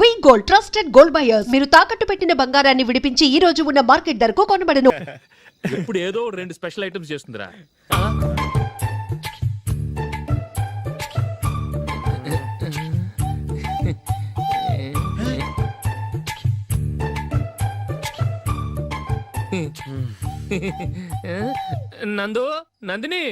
వి gold trusted gold buyers. మీరు తాకట్టు పెట్టిన బంగారాన్ని విడిపించి ఈ రోజు ఉన్న మార్కెట్ ధరకు కొనబడను. ఇప్పుడు ఏదో రెండు స్పెషల్ ఐటమ్స్ చేస్తుందిరా. నందిని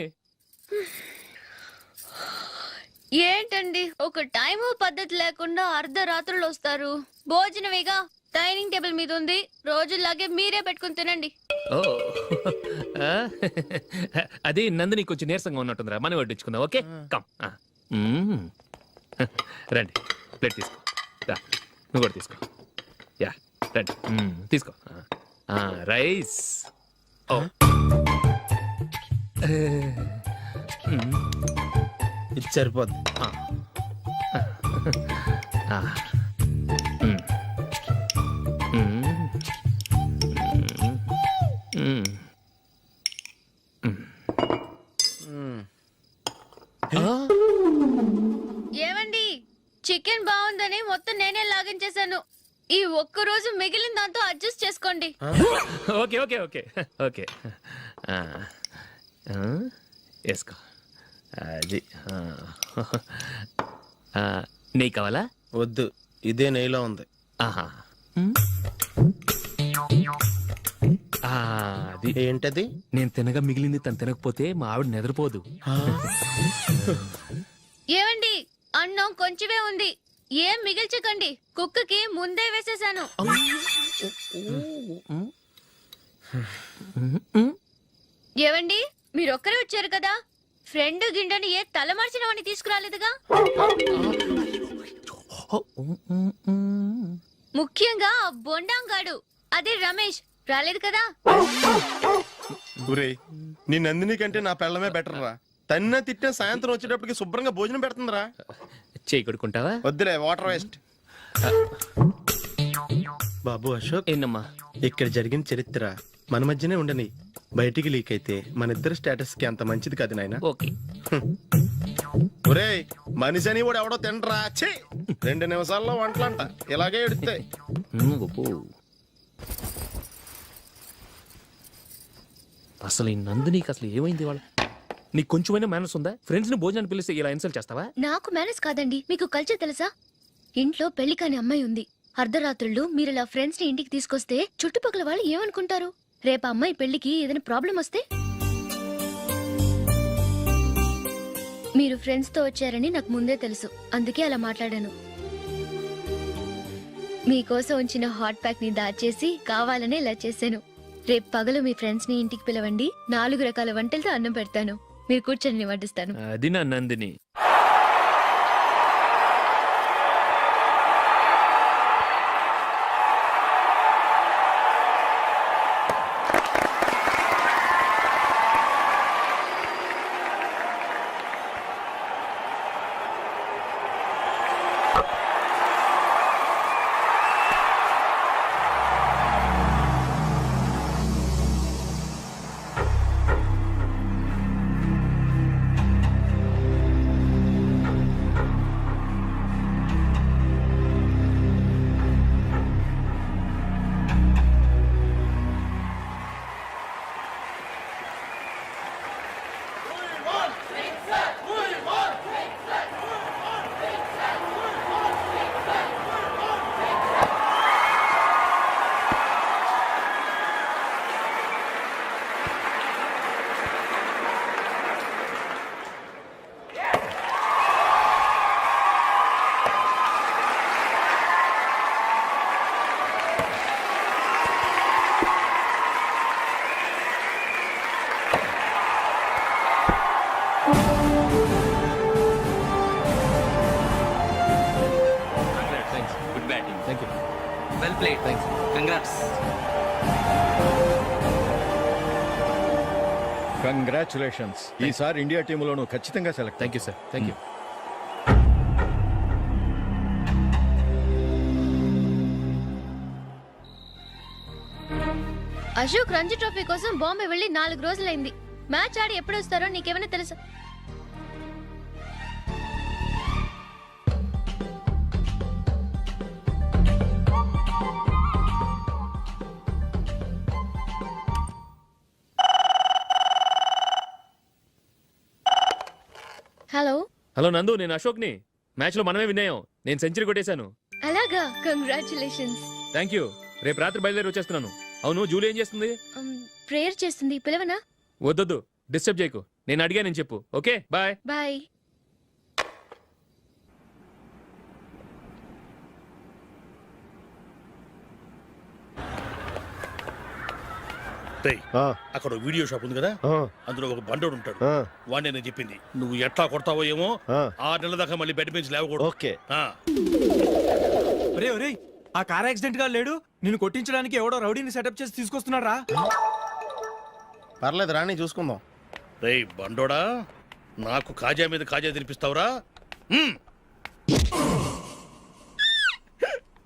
ఏంటండి ఒక టైము పద్ధతి లేకుండా అర్ధరాత్రులు వస్తారు. భోజనమేగా డైనింగ్ టేబుల్ మీద ఉంది, రోజులాగే మీరే పెట్టుకుని తినండి. ఓ అది నందిని కొంచెం నీరసంగా ఉన్నట్టుందిరా, మనం వడ్డించుకుందాం. Okay come. రండి, ప్లేట్ తీసుకో. నువ్వు కూడా తీసుకో. యా రండి, తీసుకో. రైస్. ఓ ఇది సరిపోద్ది. ఏమండి, చికెన్ బాగుందని మొత్తం నేనే లాగించేశాను. ఈ ఒక్క రోజు మిగిలిన దాంతో అడ్జస్ట్ చేసుకోండి. ఓకే ఓకే ఓకే ఓకే వేసుకో. అది నెయ్యి కావాలా? వద్దు, ఇదే నెయ్యిలో ఉంది. ఆహా, అది ఏంటది? నేను తినగా మిగిలింది తను తినకపోతే మా ఆవిడ నిద్రపోదు. ఏమండి, అన్నం కొంచెమే ఉంది, ఏం మిగిల్చకండి. కుక్కకి ముందే వేసేసాను. ఏవండి, మీరొక్కరే వచ్చారు కదా, ఫ్రెండ్ గిండెని ఏ తలమర్చిన వాడిని తీసుకురాలేదుగా. ముఖ్యంగా బొండాంగాడు అదే రమేష్ రాలేదు కదా. ఊరే, నీ నందిని కంటే నా పెళ్ళమే బెటర్ రా. తన్న తిట్టిన సాయంత్రం వచ్చేటప్పటికి శుభ్రంగా భోజనం పెడుతుందిరా. చేయి కొడుకుంటావా? వద్దులే, వాటర్ వేస్ట్. బాబు అశోక్, ఏంటమ్మా? ఇక్కడ జరిగిన చరిత్ర మన మధ్యనే ఉండని, బయటికి లీక్ అయితే మన ఇద్దరు స్టేటస్ కి అంత మంచిది కాదు నాయన. ఓకే. ఒరే, మనిషి అని కూడా ఎవడో తినరా. 2 నిమిషాల్లో వంటలంట ఇలాగే ఎడితే. అసలు ఈ నందినికి అసలు ఏమైంది? వాళ్ళ నీకు కొంచెమైనా మేనస్ ఉందా? ఫ్రెండ్స్ ని భోజనాన్ని పిలిస్తే ఇలా ఇన్సల్ట్ చేస్తావా? నాకు మేనేజ్ కాదండి, మీకు కల్చర్ తెలుసా? ఇంట్లో పెళ్లి కాని అమ్మాయి ఉంది. అర్ధరాత్రుళ్ళు మీరు ఇలా ఫ్రెండ్స్ ని ఇంటికి తీసుకొస్తే చుట్టుపక్కల వాళ్ళు ఏమనుకుంటారు? రేపు అమ్మాయి పెళ్లికి ఏదైనా ప్రాబ్లం వస్తే? మీరు ఫ్రెండ్స్ తో వచ్చారని నాకు ముందే తెలుసు, అందుకే అలా మాట్లాడాను. మీకోసం ఉంచిన హాట్ ప్యాక్ ని దాచేసి కావాలనే ఇలా చేశాను. రేపు పగలు మీ ఫ్రెండ్స్ ని ఇంటికి పిలవండి, 4 రకాల వంటలతో అన్నం పెడతాను. మీరు కూర్చొని వడ్డిస్తాను. అది నా Nandini. Well played. Thanks. Congrats. Congratulations. ఈసారి ఇండియా టీంలోనూ ఖచ్చితంగా select. Thank you sir. Thank you. Ashok Ranji trophy కోసం బాంబే వెళ్ళి 4 రోజులైంది. మ్యాచ్ ఆడి ఎప్పుడు వస్తారో నీకేమైనా తెలుసా? హలో నందు, నేను అశోక్ని. మ్యాచ్లో మనమే విన్నాయం. నేను సెంచరీ కొట్టేశాను. అలాగా, కంగ్రాచులేషన్స్. Thank you. రేపు రాత్రి బయలుదేరి వచ్చేస్తున్నాను. అవును, జూలీ ఏం చేస్తుంది? ప్రేయర్ చేస్తుంది, పిలవనా? వద్దొద్దు, డిస్టర్బ్ చేయకు. నేను అడిగానని చెప్పు. Okay, bye. బాయ్. రేయ్, ఆ, అక్కడ ఓ వీడియో షాప్ ఉంది కదా, ఆ, అందులో ఒక బండోడు ఉంటాడు. ఆ, వాడిని నేను చెప్పింది నువ్వు ఎట్లా కొడతావో ఏమో. ఆ. 6 నెలల దాకా మళ్ళీ బెడ్ బెంచ్ లేవకూడదు. ఓకే. ఆ, ఒరే ఒరే, ఆ కార్ యాక్సిడెంట్ గా లేడు, నిన్ను కొట్టించడానికి ఎవడో రౌడీని సెటప్ చేసి తీసుకొస్తున్నారా? పర్లేదు రాని చూసుకుందాం. రేయ్ బండోడా, నాకు కాజా మీద కాజా తినిపిస్తావురా? మ్మ్.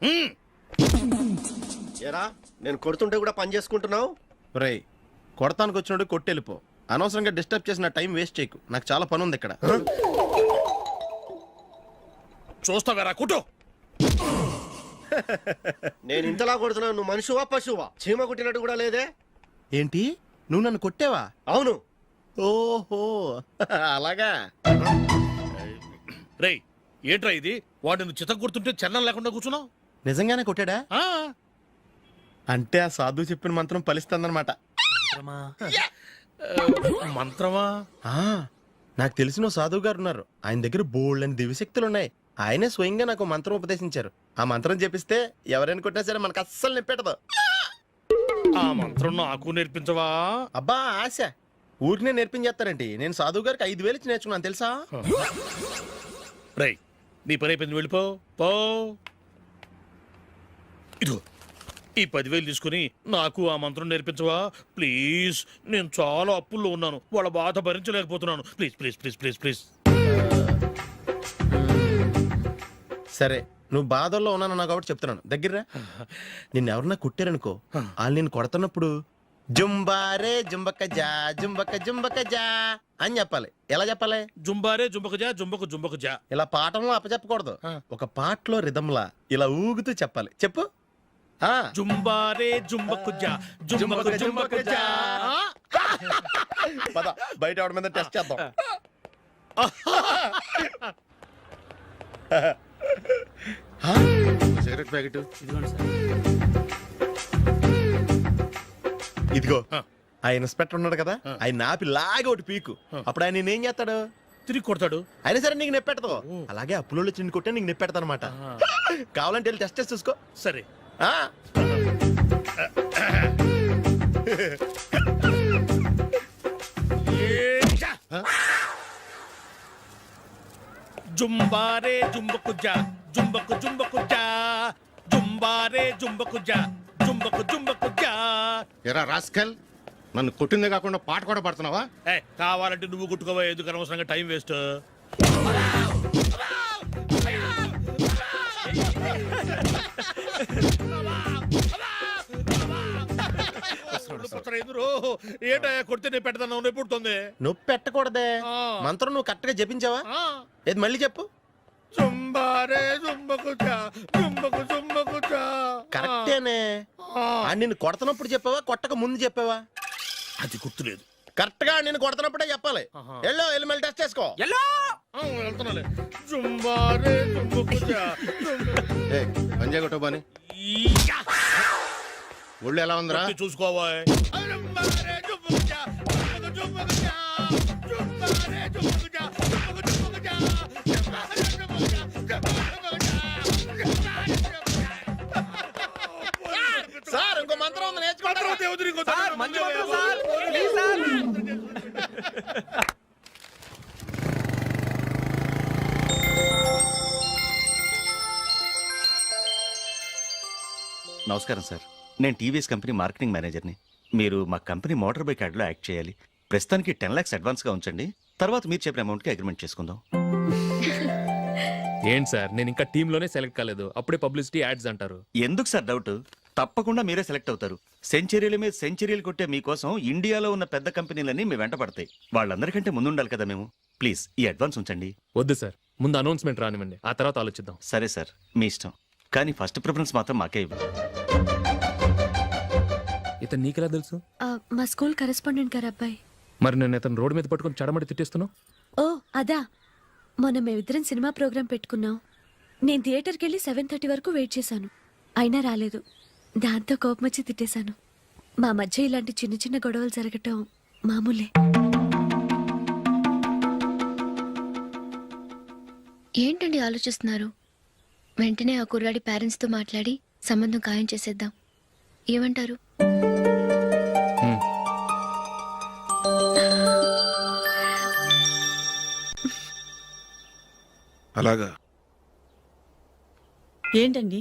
మ్మ్. ఏరా నేను కొడుతుంటే కూడా పని చేసుకుంటున్నావు. రేయ్, కొడతానికి వచ్చినట్టు కొట్టెళ్ళిపో. అనవసరంగా డిస్టర్బ్ చేసిన టైం వేస్ట్ చేయకు. నాకు చాలా పని ఉంది ఇక్కడ. చూస్తావేరా కుటో. నేను ఇంతలా కొడుతున్నావు, నువ్వు మనిషివా పశువా? చీమ కుట్టినట్టు కూడా లేదే. ఏంటి, నువ్వు నన్ను కొట్టావా? అవును. ఓహో అలాగా. రేయ్ ఏంట్రా ఇది? వాడు నువ్వు చిత్త కొడుతుంటే చలనం లేకుండా కూర్చున్నావు. నిజంగానే కొట్టాడా? ఆ, అంటే ఆ సాధువు చెప్పిన మంత్రం ఫలిస్తుందన్నమాట. మంత్రమా? ఆ, నాకు తెలిసిన ఓ సాధువు గారు ఉన్నారు. ఆయన దగ్గర బోల్డ్ అని దివ్యశక్తులు ఉన్నాయి. ఆయనే స్వయంగా నాకు ఓ మంత్రం ఉపదేశించారు. ఆ మంత్రం చెప్పిస్తే ఎవరైనా కొట్టినా సరే మనకు అస్సలు నిప్పెట్టదు. ఆ మంత్రం నాకు నేర్పించవా? అబ్బా ఆశ, ఊరినే నేర్పించేస్తారండి. నేను సాధువు గారికి 5,000 ఇచ్చి నేర్చుకున్నాను తెలుసా? రేయ్ నీ పని అయిపోయింది, వెళ్ళిపో పో. ఇదిగో ఈ 10,000 తీసుకుని నాకు ఆ మంత్రం నేర్పించవా ప్లీజ్? నేను చాలా అప్పుల్లో ఉన్నాను, వాళ్ళ బాధ భరించలేకపోతున్నాను. Please please please please please. సరే, నువ్వు బాధల్లో ఉన్నాను నాకు కాబట్టి చెప్తున్నాను. దగ్గర నిన్ను ఎవరన్నా కుట్టారనుకో, వాళ్ళు నేను కొడుతున్నప్పుడు జుంబారే జుంబక జా జుంబక జుంబక జా అని చెప్పాలి. ఎలా చెప్పాలి? జుంబారే జుంబకు జుంబకు జా. ఇలా పాఠంలో అప్పచెప్పకూడదు. ఒక పాటలో రిధంలా ఇలా ఊగుతూ చెప్పాలి. చెప్పు. ఆ జుంబారే జుంబకు జా జుంబకు జా. పద, బయట ఎవరి మీద టెస్ట్ చేద్దాం. సిగరెట్ ప్యాకెట్ ఇదిగో. ఆ ఇన్స్పెక్టర్ ఉన్నాడు కదా, ఆయన ఆపి లాగా ఒకటి పీకు. అప్పుడు ఆయన నేనేం చేస్తాడు? తిరిగి కొడతాడు. అయినా సరే నీకు నెప్పెడతావు. అలాగే అప్పులో చిన్న కొట్టే నీకు నెప్పెడతా అనమాట. కావాలంటే వెళ్ళి టెస్ట్ చేసి చూసుకో. సరే. ఆ జుంబారే జుంబకు జా జుంబకు జా జుంబారే జుంబకు జా జుంబకు జా. ఎరా రాస్కల్, నన్ను కొట్టిందే కాకుండా పాట కూడా పడుతున్నావా? కావాలంటే నువ్వు కొట్టుకోవా, ఎందుకు అనవసరంగా టైం వేస్ట్. ఏంటో కొడితే నేను పెడతాను, నొప్పి పుడుతుంది. నొప్పి పెట్టకూడదే. మంత్రం నువ్వు కరెక్ట్ గా జపించావా? ఏది మళ్ళీ చెప్పు. జుంబారే జుంబకు జా జుంబకు జా. కరెక్టేనే. నిన్ను కొడుతున్నప్పుడు చెప్పావా, కొట్టక ముందు చెప్పావా? అది గుర్తులేదు. కరెక్ట్ గా నేను కొడుతున్నప్పుడే చెప్పాలి. వెళ్ళి మళ్ళీ టెస్ట్ చేసుకో. వెళ్తున్నాలే. జుంబారే జుంబకు జా పంజా కొట్టబాని ఒళ్ళు ఎలా ఉందిరా? చూసుకోవా. సార్ ఇంకో మంత్రం ఉంది, నేర్చుకుంటారు. సార్, మంచి మంత్రం సార్. Please sir. నమస్కారం సార్, నేను టీవీఎస్ కంపెనీ మార్కెటింగ్ మేనేజర్ని. మీరు మా కంపెనీ మోటార్ బైక్ యాడ్లో యాక్ట్ చేయాలి. ప్రస్తుతానికి 10 lakhs అడ్వాన్స్గా ఉంచండి, తర్వాత మీరు చెప్పిన అమౌంట్కి అగ్రిమెంట్ చేసుకుందాం. ఏంటి సార్, నేను ఇంకా టీంలోనే సెలెక్ట్ కాలేదు, అప్పుడే పబ్లిసిటీ యాడ్స్ అంటారు. ఎందుకు సార్ డౌట్? తప్పకుండా మీరే సెలెక్ట్ అవుతారు. సెంచరీల మీద సెంచరీలు కొట్టే మీకోసం ఇండియాలో ఉన్న పెద్ద కంపెనీలన్నీ మీ వెంట పడతాయి. వాళ్ళందరికంటే ముందుండాలి కదా మేము. ప్లీజ్ ఈ అడ్వాన్స్ ఉంచండి. వద్దు సార్, ముందు అనౌన్స్మెంట్ రానివ్వండి, ఆ తర్వాత ఆలోచిద్దాం. సరే సార్, మీ ఇష్టం, కానీ ఫస్ట్ ప్రిఫరెన్స్ మాత్రం మాకే ఇవ్వండి. ఇతను నీకెలా తెలుసు? మా స్కూల్ కరెస్పాండెంట్ గారు అబ్బాయి. మరి నేను ఇతను రోడ్డు మీద పట్టుకొని చడమడి తిట్టేస్తున్నావు. ఓ అదా, మొన్న మేమిద్దరం సినిమా ప్రోగ్రాం పెట్టుకున్నాం. నేను థియేటర్కి వెళ్ళి 7:30 వరకు వెయిట్ చేశాను, అయినా రాలేదు. దాంతో కోపం వచ్చి తిట్టేశాను. మా మధ్య ఇలాంటి చిన్న చిన్న గొడవలు జరగటం మామూలే. ఏంటండి ఆలోచిస్తున్నారు? వెంటనే ఆ కుర్రాడి పేరెంట్స్తో మాట్లాడి సంబంధం ఖాయం చేసేద్దాం. ఏమంటారు? అలాగా ఏంటండి?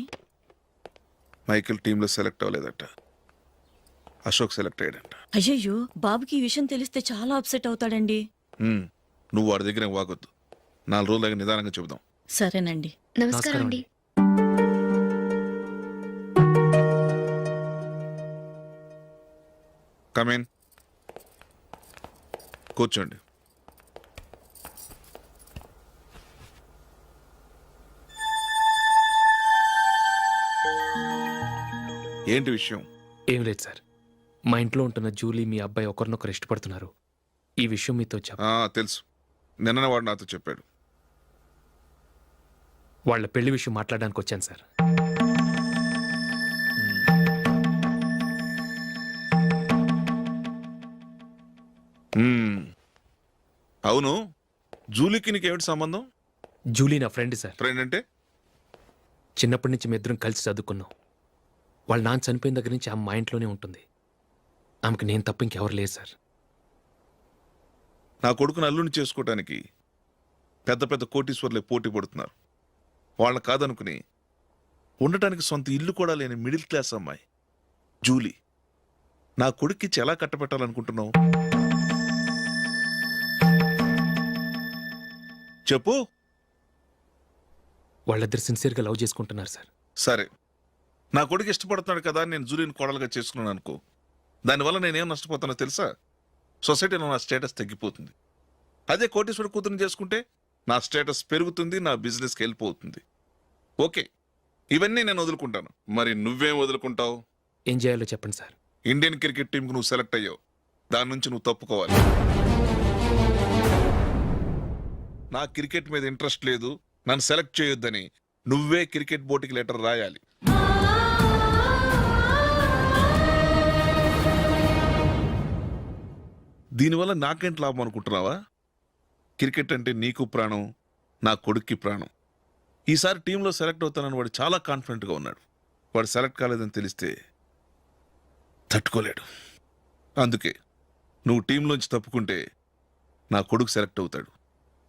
మైకేల్ టీంలో సెలెక్ట్ అవ్వలేదట, అశోక్ సెలెక్ట్ అయ్యాడంట. అయ్యయ్యో, బాబుకి ఈ విషయం తెలిస్తే చాలా అప్సెట్ అవుతాడండి. నువ్వు వాడి దగ్గర వాగొద్దు, 4 రోజుల దగ్గర నిదానంగా చెబుదాం. సరేనండి. నమస్కారం అండి. కమేన్, కూర్చోండి. ఏంటి విషయం? ఏం లేదు సార్, మా ఇంట్లో ఉంటున్న జూలీ మీ అబ్బాయి ఒకరినొకరు ఇష్టపడుతున్నారు. ఈ విషయం మీతో తెలుసు, నిన్న వాడు నాతో చెప్పాడు. వాళ్ళ పెళ్లి విషయం మాట్లాడడానికి వచ్చాను సార్. అవును, జూలీకి నీకేమిటి సంబంధం? జూలీ నా ఫ్రెండ్ సార్. ఫ్రెండ్ అంటే? చిన్నప్పటి నుంచి మీ ఇద్దరం కలిసి చదువుకున్నాం. వాళ్ళ నాన్న చనిపోయిన దగ్గర నుంచి ఆమె మా ఇంట్లోనే ఉంటుంది. ఆమెకు నేను తప్ప ఇంకెవరు లేదు సార్. నా కొడుకును అల్లుని చేసుకోవటానికి పెద్ద పెద్ద కోటీశ్వర్లే పోటీ పడుతున్నారు. వాళ్ళని కాదనుకుని ఉండటానికి సొంత ఇల్లు కూడా లేని మిడిల్ క్లాస్ అమ్మాయి జూలీ నా కొడుక్కిచ్చి ఎలా కట్టబెట్టాలనుకుంటున్నావు? చెప్పు. వాళ్ళిద్దరు సిన్సియర్గా లవ్ చేసుకుంటున్నారు సార్. సరే, నా కొడుకు ఇష్టపడుతున్నాడు కదా అని నేను జూలీని కోడలుగా చేసుకున్నాను అనుకో, దానివల్ల నేనేం నష్టపోతానో తెలుసా? సొసైటీలో నా స్టేటస్ తగ్గిపోతుంది. అదే కోటీశ్వరుడు కూతురుని చేసుకుంటే నా స్టేటస్ పెరుగుతుంది, నా బిజినెస్కి వెళ్ళిపోతుంది. ఓకే, ఇవన్నీ నేను వదులుకుంటాను. మరి నువ్వేం వదులుకుంటావు? ఏం చేయాలో చెప్పండి సార్. ఇండియన్ క్రికెట్ టీంకి నువ్వు సెలెక్ట్ అయ్యావు, దాని నుంచి నువ్వు తప్పుకోవాలి. నా క్రికెట్ మీద ఇంట్రెస్ట్ లేదు, నన్ను సెలెక్ట్ చేయొద్దని నువ్వే క్రికెట్ బోర్డుకి లెటర్ రాయాలి. దీనివల్ల నాకేంటి లాభం అనుకుంటున్నావా? క్రికెట్ అంటే నీకు ప్రాణం, నా కొడుక్కి ప్రాణం. ఈసారి టీంలో సెలెక్ట్ అవుతానని వాడు చాలా కాన్ఫిడెంట్గా ఉన్నాడు. వాడు సెలెక్ట్ కాలేదని తెలిస్తే తట్టుకోలేడు. అందుకే నువ్వు టీంలోంచి తప్పుకుంటే నా కొడుకు సెలెక్ట్ అవుతాడు.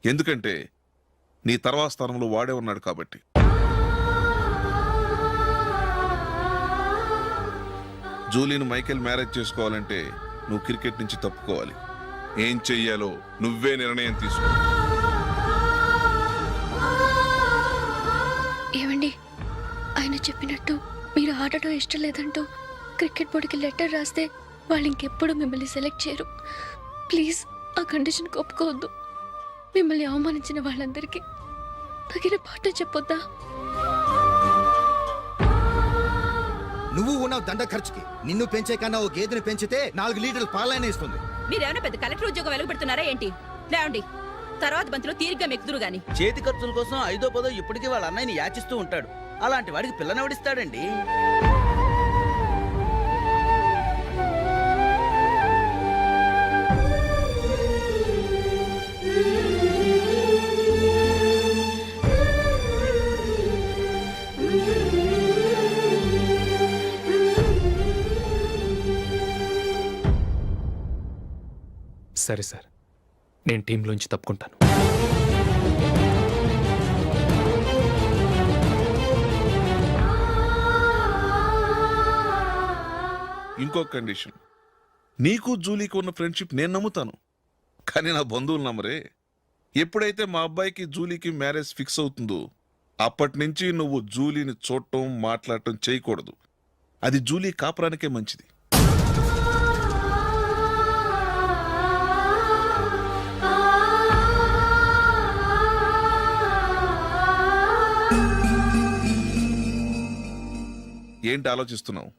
ఎందుకంటే నీ తర్వాత స్థానంలో వాడే ఉన్నాడు కాబట్టి. జూలీని మైకేల్ మ్యారేజ్ చేసుకోవాలంటే నువ్వు క్రికెట్ నుంచి తప్పుకోవాలి. ఏం చెయ్యాలో నువ్వే నిర్ణయం తీసుకో. ఏమండి, ఆయన చెప్పినట్టు మీరు ఆడటం ఇష్టం లేదంటూ క్రికెట్ బోర్డుకి లెటర్ రాస్తే వాళ్ళు ఇంకెప్పుడు మిమ్మల్ని సెలెక్ట్ చేయరు. ప్లీజ్ ఆ కండిషన్కి ఒప్పుకోవద్దు. మిమ్మల్ని అవమానించిన వాళ్ళందరికీ తగిన పాఠం చెప్పొద్దా? నువ్వు ఉన్నావు దండ ఖర్చుకి. నిన్ను పెంచే కన్నా ఓ గేదెని పెంచితే 4 లీటర్లు పాలైనా ఇస్తుంది. మీరేమైనా పెద్ద కలెక్టర్ ఉద్యోగం వెలుగుపెడుతున్నారా ఏంటి? లేవండి, తర్వాత బంతిలో తీరిగ్గా మెక్కుదురు గాని. చేతి ఖర్చుల కోసం 5దో 10దో ఇప్పటికీ వాళ్ళ అన్నయ్యని యాచిస్తూ ఉంటాడు. అలాంటి వాడికి పిల్లనెవడిస్తాడండి? సరే సార్, నేను టీంలోంచి తప్పుకుంటాను. ఇంకో కండిషన్, నీకు జూలీకి ఉన్న ఫ్రెండ్షిప్ నేను నమ్ముతాను, కానీ నా బంధువులు నమ్మరే. ఎప్పుడైతే మా అబ్బాయికి జూలీకి మ్యారేజ్ ఫిక్స్ అవుతుందో అప్పటి నుంచి నువ్వు జూలీని చూడటం మాట్లాడటం చేయకూడదు. అది జూలీ కాపురానికే మంచిది. ఏంటి ఆలోచిస్తున్నావు?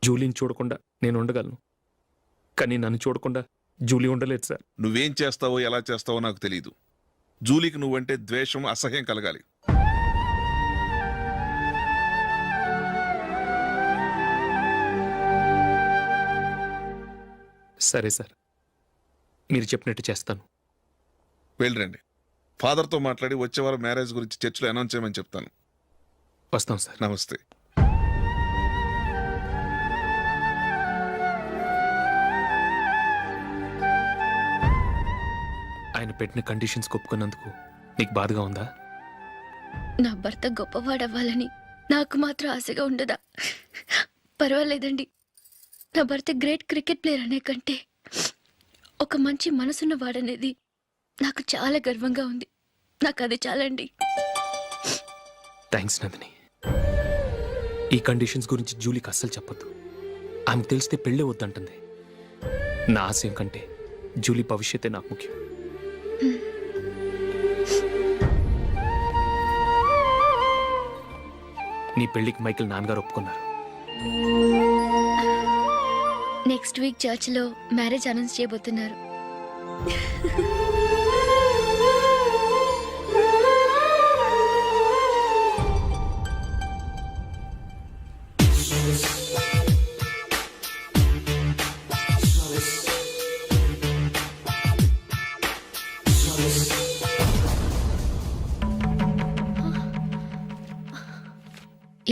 జూలీని చూడకుండా నేను ఉండగలను, కానీ నన్ను చూడకుండా జూలీ ఉండలేదు సార్. నువ్వేం చేస్తావో ఎలా చేస్తావో నాకు తెలీదు, జూలీకి నువ్వంటే ద్వేషం, అసహ్యం కలగాలి. సరే సార్, మీరు చెప్పినట్టు చేస్తాను. వెళ్ళరండి. ఫాదర్తో మాట్లాడి వచ్చే వారం మ్యారేజ్ గురించి చర్చిలో అనౌన్స్ చేయమని చెప్తాను. వస్తాం సార్. నమస్తే. ఆయన పెట్టిన కండిషన్స్ ఒప్పుకున్నందుకు నీకు బాధగా ఉందా? నా భర్త గొప్పవాడవ్వాలని నాకు మాత్రం ఆశగా ఉండదా? పర్వాలేదండి. నా భర్త గ్రేట్ క్రికెట్ ప్లేయర్ అనే కంటే ఒక మంచి మనసున్న వాడనేది నాకు చాలా గర్వంగా ఉంది. నాకు అది చాలండి. థ్యాంక్స్ నందిని. ఈ కండిషన్స్ గురించి జూలీకి అస్సలు చెప్పొద్దు. ఆమెకు తెలిస్తే పెళ్ళే వద్దంటుంది. నా ఆశయం కంటే జూలీ భవిష్యత్తే నాకు ముఖ్యం. నీ పెళ్లికి మైకేల్ నాన్నగారు ఒప్పుకున్నారు. నెక్స్ట్ వీక్ చర్చిలో మ్యారేజ్ అనౌన్స్ చేయబోతున్నారు.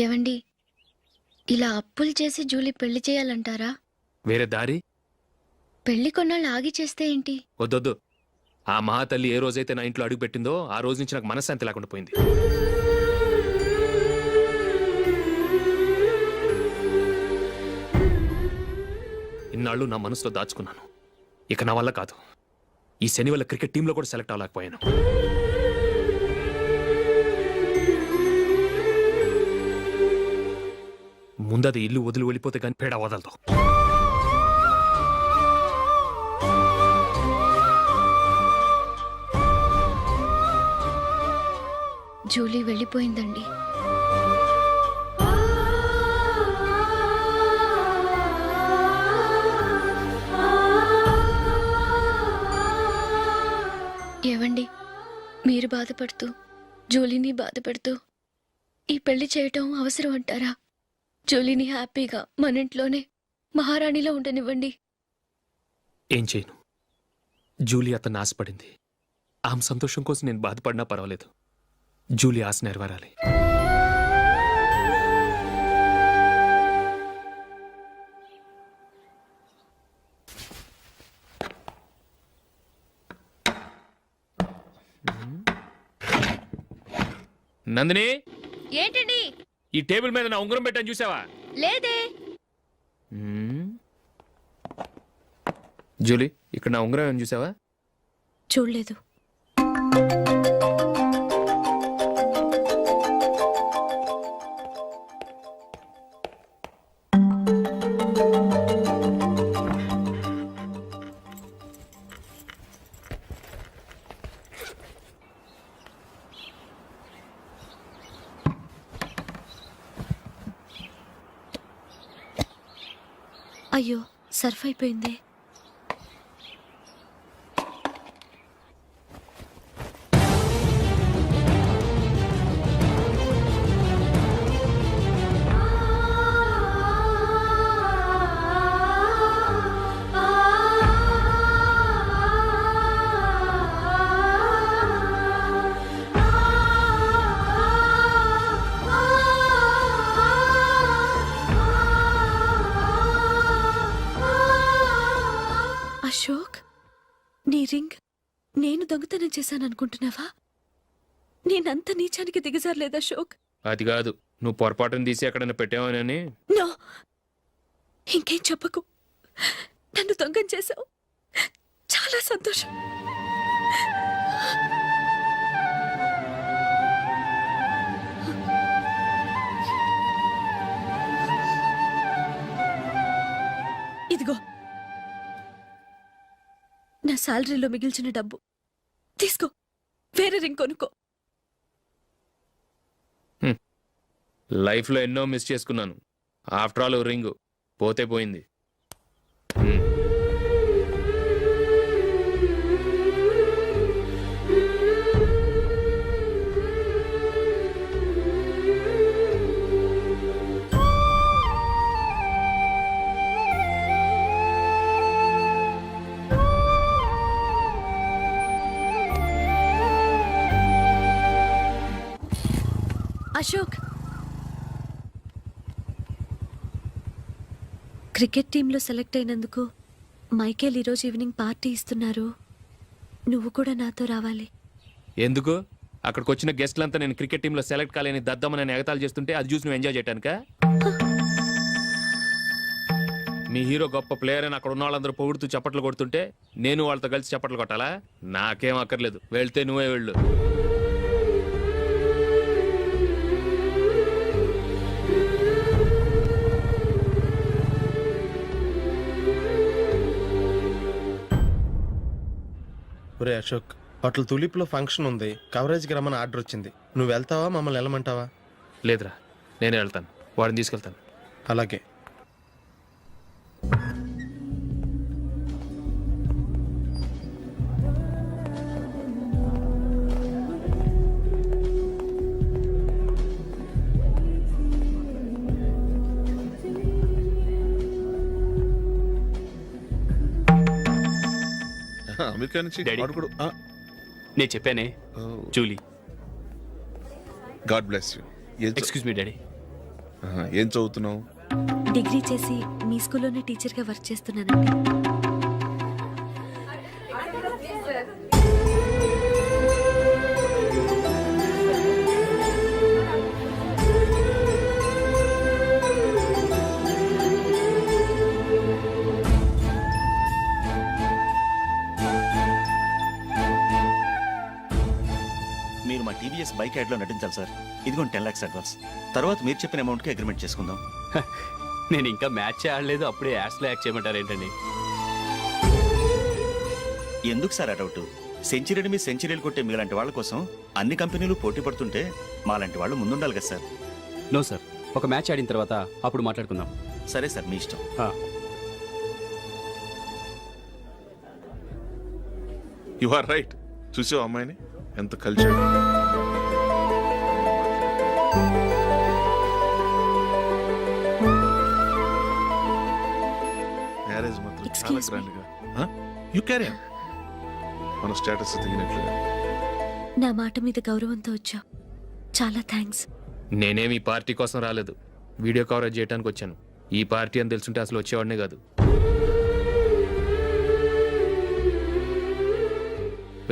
ఏవండి, ఇలా అప్పులు చేసి జూలీ పెళ్లి చేయాలంటారా? వేరే దారి? పెళ్లి కొన్నాళ్ళు ఆగి చేస్తే ఏంటి? వద్దొద్దు. ఆ మహాతల్లి ఏ రోజైతే నా ఇంట్లో అడుగు పెట్టిందో ఆ రోజు నుంచి నాకు మనశ్శాంతి లేకుండా పోయింది. ఇన్నాళ్ళు నా మనసులో దాచుకున్నాను. ఇక నా వల్ల కాదు. ఈ శని వల్ల క్రికెట్ టీంలో కూడా సెలెక్ట్ అవ్వలేకపోయాను. ముందది ఇల్లు వదిలి వెళ్ళిపోతే కానీ పేడ వదలదు. జూలీ వెళ్ళిపోయిందండి. ఏవండి, మీరు బాధపడుతూ జూలీని బాధపెడుతూ ఈ పెళ్లి చేయటం అవసరం అంటారా? జూలీని హ్యాపీగా మన ఇంట్లోనే మహారాణిలో ఉండనివ్వండి. ఏం చేయను? జూలీ అతన్ని ఆశపడింది. ఆమె సంతోషం కోసం నేను బాధపడినా పర్వాలేదు. జూలీ ఆశ నెరవేరాలి. నందిని, ఏంటండి? ఈ టేబుల్ మీద నా ఉంగరం పెట్టాను చూసావా? లేదే. జూలీ, ఇక్కడ నా ఉంగరం ఏమని చూసావా? చూడలేదు. అయ్యో, సర్ఫ్ అయిపోయిందే. అశోక్, నీ రింగ్ నేను దొంగతనం చేశాననుకుంటున్నావా? నేనంత నీచానికి దిగజారలేదు అశోక్. అది కాదు, నువ్వు పొరపాటును తీసి ఎక్కడైనా పెట్టావని. నో, ఇంకేం చెప్పకు. నన్ను దొంగం చేశావు. చాలా సంతోషం. ఇదిగో నా శాలరీలో మిగిల్చిన డబ్బు తీసుకో. వేరే రింగ్ కొనుక్కో. లైఫ్లో ఎన్నో మిస్ చేసుకున్నాను. ఆఫ్టర్ ఆల్ రింగ్ పోతే పోయింది. అశోక్, క్రికెట్ టీంలో సెలెక్ట్ అయినందుకు మైకేల్ ఈరోజు ఈవినింగ్ పార్టీ ఇస్తున్నారు. నువ్వు కూడా నాతో రావాలి. ఎందుకు? అక్కడికి వచ్చిన గెస్ట్లంతా నేను క్రికెట్ టీంలో సెలెక్ట్ కాలేని దద్దమని ఎగతాలు చేస్తుంటే అది చూసి నువ్వు ఎంజాయ్ చేయటానికా? మీ హీరో గొప్ప ప్లేయర్ అని అక్కడ ఉన్న వాళ్ళందరూ పొగుడుతూ చప్పట్లు కొడుతుంటే నేను వాళ్ళతో కలిసి చప్పట్లు కొట్టాలా? నాకేం అక్కర్లేదు, వెళ్తే నువ్వే వెళ్ళు. ఒరే అశోక్, హోటల్ తులిప్లో ఫంక్షన్ ఉంది, కవరేజ్కి రమ్మని ఆర్డర్ వచ్చింది. నువ్వు వెళ్తావా, మమ్మల్ని వెళ్ళమంటావా? లేదురా, నేనే వెళ్తాను, వాడిని తీసుకెళ్తాను. అలాగే. అమెరికా నుంచి డాడీ. వాడు కూడా నేను చెప్పానే, Julie. God bless you. Excuse me daddy. ఏం చదువుతున్నావు? డిగ్రీ చేసి మీ స్కూల్లోనే టీచర్గా వర్క్ చేస్తున్నానండి. మీరు మా టీవీఎస్ బైక్ యాడ్లో నటించాలి సార్. ఇదిగోండి 10 lakhs అడ్వాన్స్. తర్వాత మీరు చెప్పిన అమౌంట్కి అగ్రిమెంట్ చేసుకుందాం. నేను ఇంకా మ్యాచ్ ఆడలేదు, అప్పుడే యాడ్స్లో యాక్ట్ చేయమంటారు ఏంటండి? ఎందుకు సార్ ఆ డౌట్? సెంచరీని మీ సెంచరీలు కొట్టే మీలాంటి వాళ్ళ కోసం అన్ని కంపెనీలు పోటీ పడుతుంటే మాలాంటి వాళ్ళు ముందుండాలి కదా సార్. నో సార్, ఒక మ్యాచ్ ఆడిన తర్వాత అప్పుడు మాట్లాడుకుందాం. సరే సార్, మీ ఇష్టం. You are right. చూసావు అమ్మాయిని ఎంత కల్చర్. మ్యారేజ్ మాత్రం చాలా Excuse me. గ్రాండ్గా. You carry on. మన స్టేటస్ దిగినట్లుగా. నా మాట మీద గౌరవంతో వచ్చావు, చాలా థ్యాంక్స్. నేనేమి ఈ పార్టీ కోసం రాలేదు, వీడియో కవరేజ్ చేయడానికి వచ్చాను. ఈ పార్టీ అని తెలుసుంటే అసలు వచ్చేవాడినే కాదు.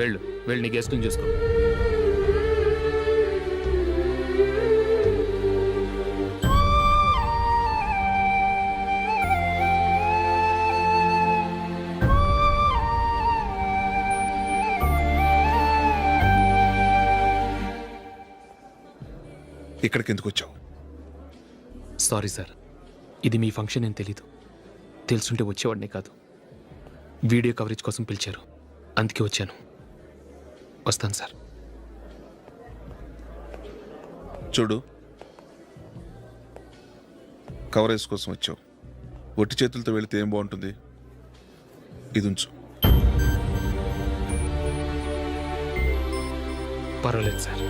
వెళ్ళు వెళ్ళి నీ గెస్ట్ని చూసుకో. ఇక్కడికి ఎందుకు వచ్చావు? సారీ సార్, ఇది మీ ఫంక్షన్ అని తెలీదు. తెలుసుంటే వచ్చేవాడినే కాదు. వీడియో కవరేజ్ కోసం పిలిచారు, అందుకే వచ్చాను. వస్తాను సార్. చూడు, కవరేజ్ కోసం వచ్చావు. ఒట్టి చేతులతో వెళితే ఏం బాగుంటుంది? ఇది ఉంచు. పర్వాలేదు సార్.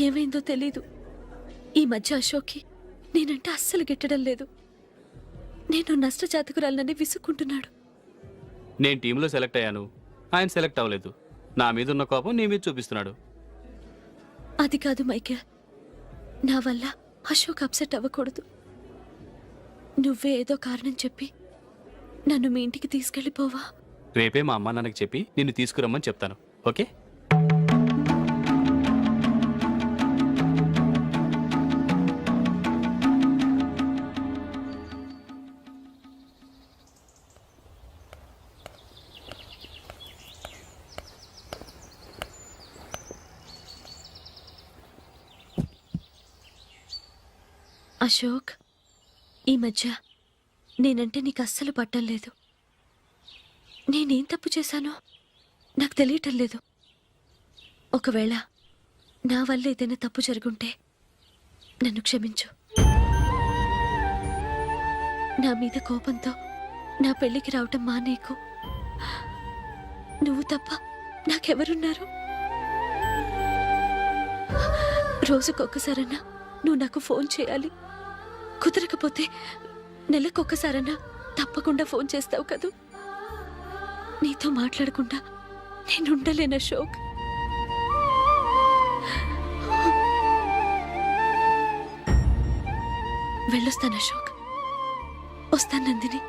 ఏమైందో తెలీదు, ఈ మధ్య అశోక్కి నేనంటే అస్సలు గిట్టడం లేదు. నేను నష్టజాతకురాలనని విసుక్కుంటున్నాడు. నేను టీంలో సెలెక్ట్ అయ్యాను, ఆయన సెలెక్ట్ అవ్వలేదు. నా మీద ఉన్న కోపం నీ మీద చూపిస్తున్నాడు. అది కాదు మైకేల్, నా వల్ల అశోక్ అప్సెట్ అవ్వకూడదు. నువ్వే ఏదో కారణం చెప్పి నన్ను మీ ఇంటికి తీసుకెళ్ళిపోవా? రేపే మా అమ్మ నాన్నకి చెప్పి నిన్ను తీసుకురమ్మని చెప్తాను, ఓకే? అశోక్, ఈ మధ్య నేనంటే నీకు అస్సలు పట్టం లేదు. నేనేం తప్పు చేశానో నాకు తెలియటం లేదు. ఒకవేళ నా వల్ల ఏదైనా తప్పు జరుగుంటే నన్ను క్షమించు. నా మీద కోపంతో నా పెళ్ళికి రావటం మానేకు. నువ్వు తప్ప నాకెవరున్నారు? రోజుకొక్కసారన్నా నువ్వు నాకు ఫోన్ చేయాలి. కుదరకపోతే నెలకొక్కసారన్నా తప్పకుండా ఫోన్ చేస్తావు కదూ. నీతో మాట్లాడకుండా నేను ఉండలేను అశోక్. వెళ్ళొస్తాను అశోక్. వస్తాను నందిని.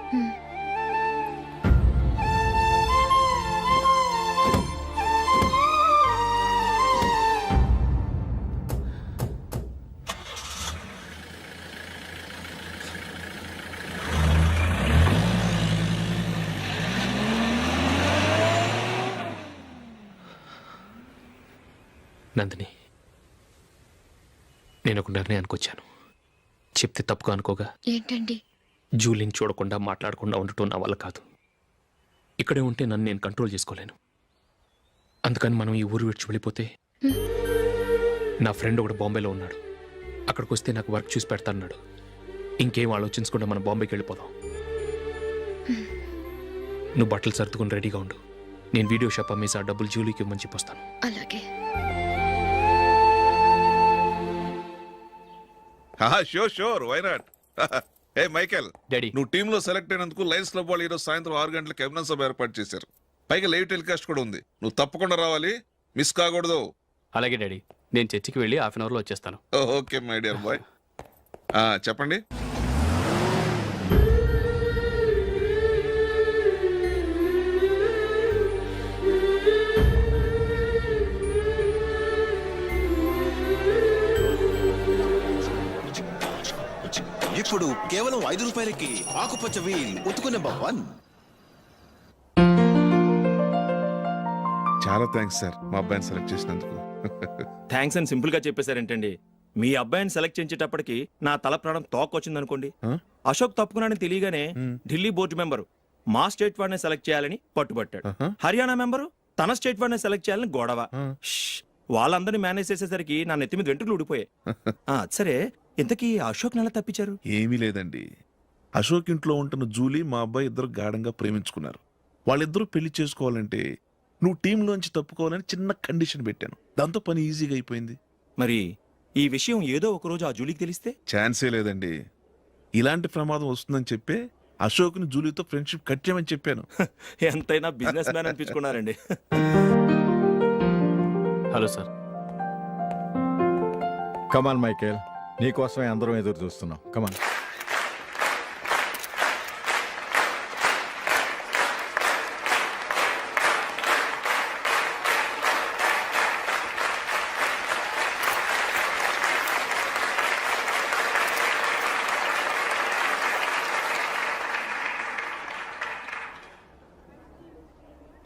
నందిని, నేను ఒక నిర్ణయానికి వచ్చాను. చెప్తే తప్పుగా అనుకోగా. ఏంటండి? జూలీని చూడకుండా మాట్లాడకుండా ఉండటం నా వల్ల కాదు. ఇక్కడే ఉంటే నన్ను నేను కంట్రోల్ చేసుకోలేను. అందుకని మనం ఈ ఊరు విడిచి వెళ్ళిపోతే, నా ఫ్రెండ్ ఒకడు బాంబేలో ఉన్నాడు. అక్కడికి వస్తే నాకు వర్క్ చూసి పెడతాన్నాడు. ఇంకేం ఆలోచించకుండా మనం బాంబేకి వెళ్ళిపోదాం. నువ్వు బట్టలు సర్దుకుని రెడీగా ఉండు. నేను వీడియో షాప్ అమ్మేసి ఆ డబ్బులు జూలీకి ఇవ్వమని చెప్పొస్తాను. అలాగే. Sure why not. ఏ మైకేల్, డాడీ, నువ్వు టీంలో సెలెక్ట్ అయినందుకు లయన్స్ క్లబ్ వాళ్ళు ఈరోజు సాయంత్రం 6 గంటలకు అభినందన సభ ఏర్పాటు చేశారు. పైగా లైవ్ టెలికాస్ట్ కూడా ఉంది. నువ్వు తప్పకుండా రావాలి, మిస్ కాకూడదు. అలాగే డాడీ, నేను చర్చికి వెళ్ళి హాఫ్ అన్ అవర్లో వచ్చేస్తాను. Okay my dear bye. చెప్పండి. ఇప్పుడు కేవలం 5 రూపాయలకి ఆకుపచ్చ వీల్ ఉతుకు నెంబర్ 1. చాలా థ్యాంక్స్ సార్, మా అబ్బాయిని సెలెక్ట్ చేసినందుకు. థ్యాంక్స్ అని సింపుల్ గా చెప్పేశారేంటండి. మీ అబ్బాయిని సెలెక్ట్ చేసేటప్పటికి నా తల ప్రాణం తోకొచ్చింది అనుకోండి. అశోక్ తప్పుకున్నాడని తెలియగానే ఢిల్లీ బోర్డు మెంబరు మా స్టేట్ వాడిని సెలెక్ట్ చేయాలని పట్టుబట్టాడు. హర్యానా మెంబరు తన స్టేట్ వాడిని సెలెక్ట్ చేయాలని గొడవ. వాళ్ళందరినీ మేనేజ్ చేసేసరికి నా నెత్తి మీద వెంట్రుకలు ఊడిపోయాయి. సరే, ఇంతకీ అశోక్ నెల తప్పించారు? ఏమీ లేదండి. అశోక్ ఇంట్లో ఉంటున్న జూలీ మా అబ్బాయి ఇద్దరు గాఢంగా ప్రేమించుకున్నారు. వాళ్ళిద్దరూ పెళ్లి చేసుకోవాలంటే నువ్వు టీంలోంచి తప్పుకోవాలని చిన్న కండిషన్ పెట్టాను. దాంతో పని ఈజీగా అయిపోయింది. మరి ఈ విషయం ఏదో ఒక రోజు ఆ జూలీకి తెలిస్తే? ఛాన్సే లేదండి. ఇలాంటి ప్రమాదం వస్తుందని చెప్పే అశోక్ని జూలీతో ఫ్రెండ్షిప్ కట్ చేయమని చెప్పాను. ఎంతైనా బిజినెస్ మ్యాన్ అనిపించుకున్నారండి. Hello sir. కమాన్ మైకేల్, నీకోసమే అందరం ఎదురు చూస్తున్నాం. కమాన్.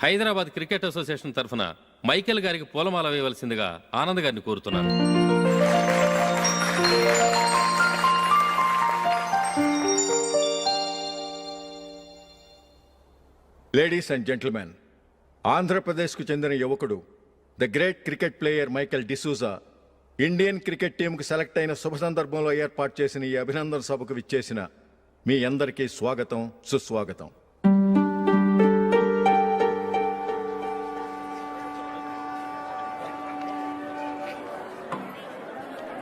హైదరాబాద్ క్రికెట్ అసోసియేషన్ తరఫున మైకేల్ గారికి పూలమాల వేయవలసిందిగా ఆనంద్ గారిని కోరుతున్నాను. లేడీస్ అండ్ జెంటిల్మెన్, ఆంధ్రప్రదేశ్కు చెందిన యువకుడు the great cricket player Michael D'Souza Indian cricket టీంకు సెలెక్ట్ అయిన శుభ సందర్భంలో ఏర్పాటు చేసిన ఈ అభినందన సభకు విచ్చేసిన మీ అందరికీ స్వాగతం, సుస్వాగతం.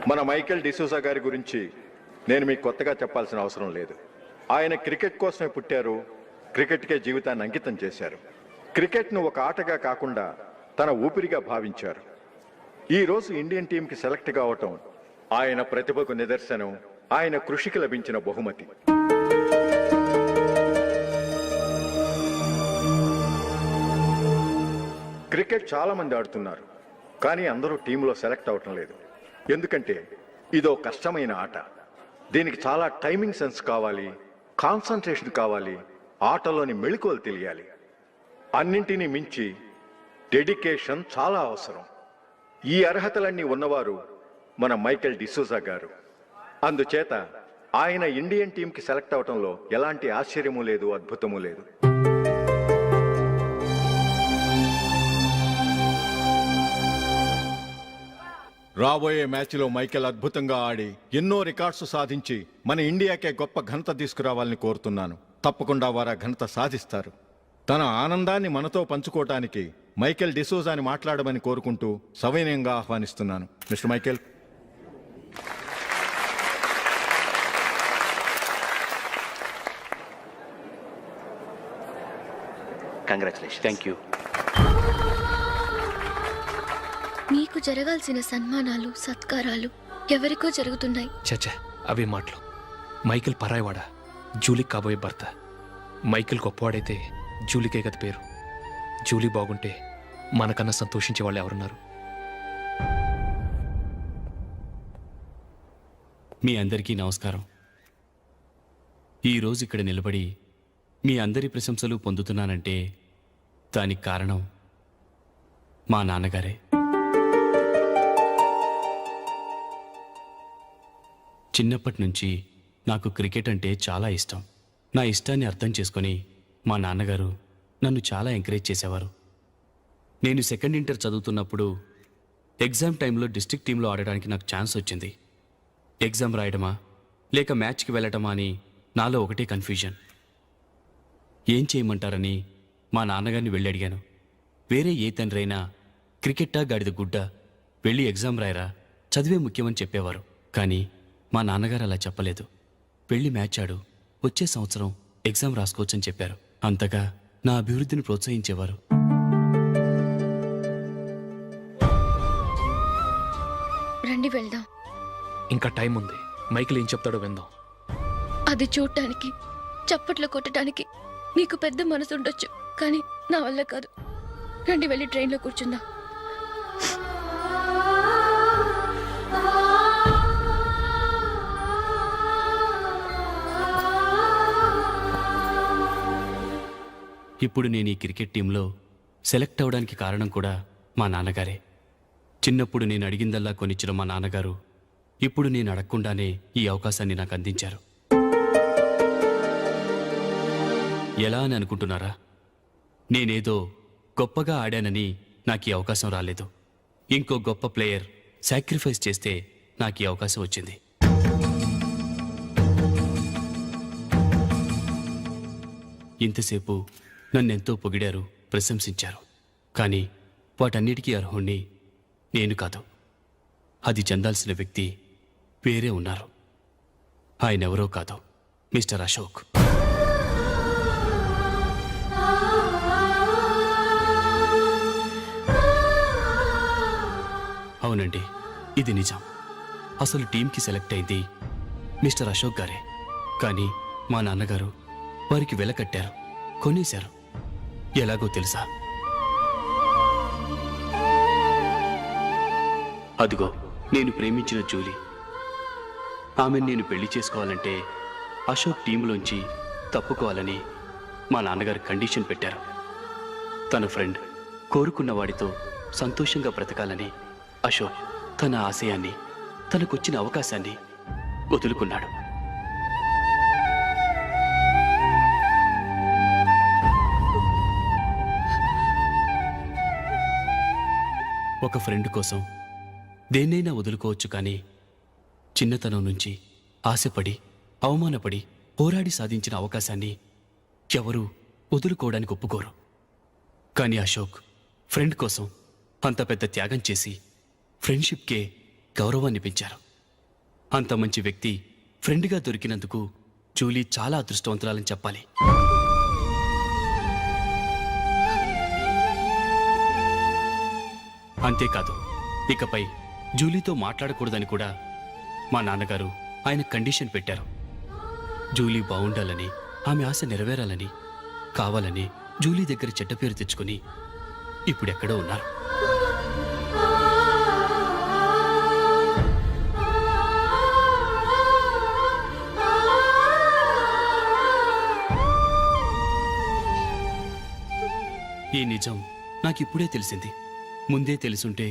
మన మైకేల్ డిసూజా గారి గురించి నేను మీకు కొత్తగా చెప్పాల్సిన అవసరం లేదు. ఆయన క్రికెట్ కోసమే పుట్టారు, క్రికెట్కే జీవితాన్ని అంకితం చేశారు. క్రికెట్ను ఒక ఆటగా కాకుండా తన ఊపిరిగా భావించారు. ఈరోజు ఇండియన్ టీంకి సెలెక్ట్ కావటం ఆయన ప్రతిభకు నిదర్శనం, ఆయన కృషికి లభించిన బహుమతి. క్రికెట్ చాలా మంది ఆడుతున్నారు, కానీ అందరూ టీంలో సెలెక్ట్ అవటం లేదు. ఎందుకంటే ఇదో కష్టమైన ఆట. దీనికి చాలా టైమింగ్ సెన్స్ కావాలి, కాన్సన్ట్రేషన్ కావాలి, ఆటలోని మెళకువలు తెలియాలి. అన్నింటినీ మించి డెడికేషన్ చాలా అవసరం. ఈ అర్హతలన్నీ ఉన్నవారు మన మైకేల్ డిసూజా గారు. అందుచేత ఆయన ఇండియన్ టీంకి సెలెక్ట్ అవటంలో ఎలాంటి ఆశ్చర్యమూ లేదు, అద్భుతమూ లేదు. రాబోయే మ్యాచ్లో మైకేల్ అద్భుతంగా ఆడి ఎన్నో రికార్డ్స్ సాధించి మన ఇండియాకే గొప్ప ఘనత తీసుకురావాలని కోరుతున్నాను. తప్పకుండా వారు ఆ ఘనత సాధిస్తారు. తన ఆనందాన్ని మనతో పంచుకోవటానికి మైకేల్ డిసూజాని మాట్లాడమని కోరుకుంటూ సవినయంగా ఆహ్వానిస్తున్నాను. Mister Michael. Congratulation. Thank you. మీకు జరగాల్సిన సన్మానాలు సత్కారాలు ఎవరికో జరుగుతున్నాయి. చచ్చా, అవే మాటలు. మైకేల్ పరాయవాడ, జూలీకి కాబోయే భర్త. మైకేల్ గొప్పవాడైతే జూలీకే కదా పేరు. జూలీ బాగుంటే మనకన్నా సంతోషించే వాళ్ళు ఎవరున్నారు? మీ అందరికీ నమస్కారం. ఈరోజు ఇక్కడ నిలబడి మీ అందరి ప్రశంసలు పొందుతున్నానంటే దానికి కారణం మా నాన్నగారే. చిన్నప్పటి నుంచి నాకు క్రికెట్ అంటే చాలా ఇష్టం. నా ఇష్టాన్ని అర్థం చేసుకొని మా నాన్నగారు నన్ను చాలా ఎంకరేజ్ చేసేవారు. నేను సెకండ్ ఇంటర్ చదువుతున్నప్పుడు ఎగ్జామ్ టైంలో డిస్ట్రిక్ట్ టీంలో ఆడడానికి నాకు ఛాన్స్ వచ్చింది. ఎగ్జామ్ రాయడమా లేక మ్యాచ్కి వెళ్ళటమా అని నాలో ఒకటే కన్ఫ్యూజన్. ఏం చేయమంటారని మా నాన్నగారిని వెళ్ళి అడిగాను. వేరే ఏ తండ్రైనా క్రికెట్టా గాడిద గుడ్డ, వెళ్ళి ఎగ్జామ్ రాయరా, చదివే ముఖ్యమని చెప్పేవారు. కానీ మా నాన్నగారు అలా చెప్పలేదు. వెళ్ళి మ్యాచ్ ఆడు, వచ్చే సంవత్సరం ఎగ్జామ్ రాసుకోవచ్చని చెప్పారు. అంతగా నా అభివృద్ధిని ప్రోత్సహించేవారు. రండి వెళ్దాం. ఇంకా టైం ఉంది. మైకేల్ ఏం చెప్తాడో విందాం. అది చూడటానికి చప్పట్లు కొట్టడానికి మీకు పెద్ద మనసు ఉండొచ్చు, కానీ నా వల్ల కాదు. రండి వెళ్ళి ట్రైన్లో కూర్చుందాం. ఇప్పుడు నేను ఈ క్రికెట్ టీంలో సెలెక్ట్ అవ్వడానికి కారణం కూడా మా నాన్నగారే. చిన్నప్పుడు నేను అడిగిందల్లా కొనిచ్చిన మా నాన్నగారు ఇప్పుడు నేను అడగకుండానే ఈ అవకాశాన్ని నాకు అందించారు. ఎలా అని అనుకుంటున్నారా? నేనేదో గొప్పగా ఆడానని నాకు ఈ అవకాశం రాలేదు. ఇంకో గొప్ప ప్లేయర్ సాక్రిఫైస్ చేస్తే నాకు ఈ అవకాశం వచ్చింది. ఇంతసేపు నన్నెంతో పొగిడారు, ప్రశంసించారు. కానీ వాటన్నిటికీ అర్హుణ్ణి నేను కాదు. అది చెందాల్సిన వ్యక్తి వేరే ఉన్నారు. ఆయనెవరో కాదు, మిస్టర్ అశోక్. అవునండి, ఇది నిజం. అసలు టీంకి సెలెక్ట్ అయింది మిస్టర్ అశోక్ గారే. కానీ మా నాన్నగారు వారికి వెల కట్టారు, కొనేశారు. ఎలాగో తెలుసా? అదిగో నేను ప్రేమించిన జూలీ. ఆమెను నేను పెళ్లి చేసుకోవాలంటే అశోక్ టీంలోంచి తప్పుకోవాలని మా నాన్నగారు కండిషన్ పెట్టారు. తన ఫ్రెండ్ కోరుకున్న వాడితో సంతోషంగా బ్రతకాలని అశోక్ తన ఆశయాన్ని, తనకొచ్చిన అవకాశాన్ని వదులుకున్నాడు. ఒక ఫ్రెండ్ కోసం దేన్నైనా వదులుకోవచ్చు, కానీ చిన్నతనం నుంచి ఆశపడి, అవమానపడి, పోరాడి సాధించిన అవకాశాన్ని ఎవరూ వదులుకోవడానికి ఒప్పుకోరు. కానీ అశోక్ ఫ్రెండ్ కోసం అంత పెద్ద త్యాగం చేసి ఫ్రెండ్షిప్కే గౌరవాన్ని పెంచారు. అంత మంచి వ్యక్తి ఫ్రెండ్గా దొరికినందుకు జూలీ చాలా అదృష్టవంతురాలని చెప్పాలి. అంతేకాదు, ఇకపై జూలీతో మాట్లాడకూడదని కూడా మా నాన్నగారు ఆయన కండిషన్ పెట్టారు. జూలీ బాగుండాలని, ఆమె ఆశ నెరవేరాలని, కావాలని జూలీ దగ్గర చెడ్డ పేరు తెచ్చుకుని ఇప్పుడెక్కడో ఉన్నారు. ఈ నిజం నాకిప్పుడే తెలిసింది. ముందే తెలుసుంటే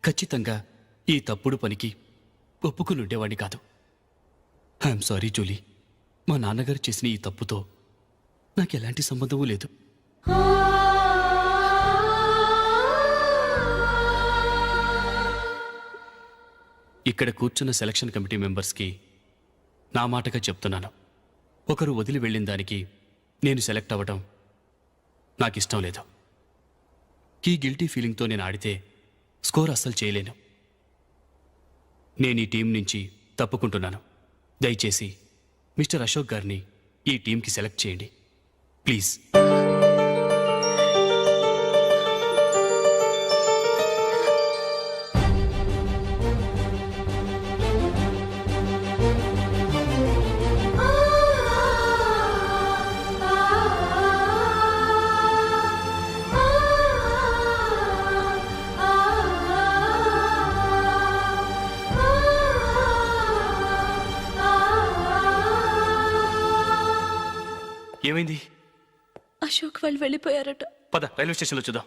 ఖచ్చితంగా ఈ తప్పుడు పనికి ఒప్పుకుని ఉండేవాడిని కాదు. I'm sorry Julie. మా నాన్నగారు చేసిన ఈ తప్పుతో నాకు ఎలాంటి సంబంధమూ లేదు. ఇక్కడ కూర్చున్న సెలక్షన్ కమిటీ మెంబర్స్కి నా మాటగా చెప్తున్నాను. ఒకరు వదిలి వెళ్ళిన దానికి నేను సెలెక్ట్ అవ్వడం నాకు ఇష్టం లేదు. ఈ గిల్టీ ఫీలింగ్తో నేను ఆడితే స్కోర్ అస్సలు చేయలేను. నేను ఈ టీం నుంచి తప్పుకుంటున్నాను. దయచేసి మిస్టర్ అశోక్ గారిని ఈ టీంకి సెలెక్ట్ చేయండి ప్లీజ్. ఏమైంది? అశోక్ వాళ్ళు వెళ్ళిపోయారట. పద రైల్వే స్టేషన్లో చూద్దాం.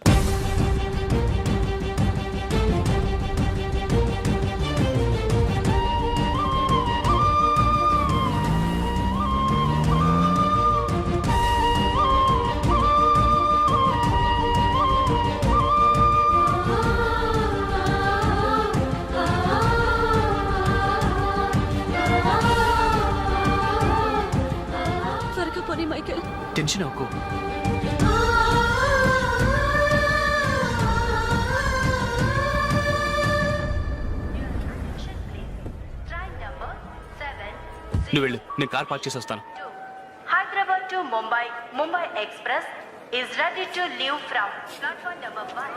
త్వరగా పోనీ మైకేల్. టెన్షన్ అవ్వకు. నువ్వు వెళ్ళు, నేను కార్ పార్క్ చేసి వస్తాను. Hyderabad to Mumbai Mumbai express is ready to leave from platform number 1.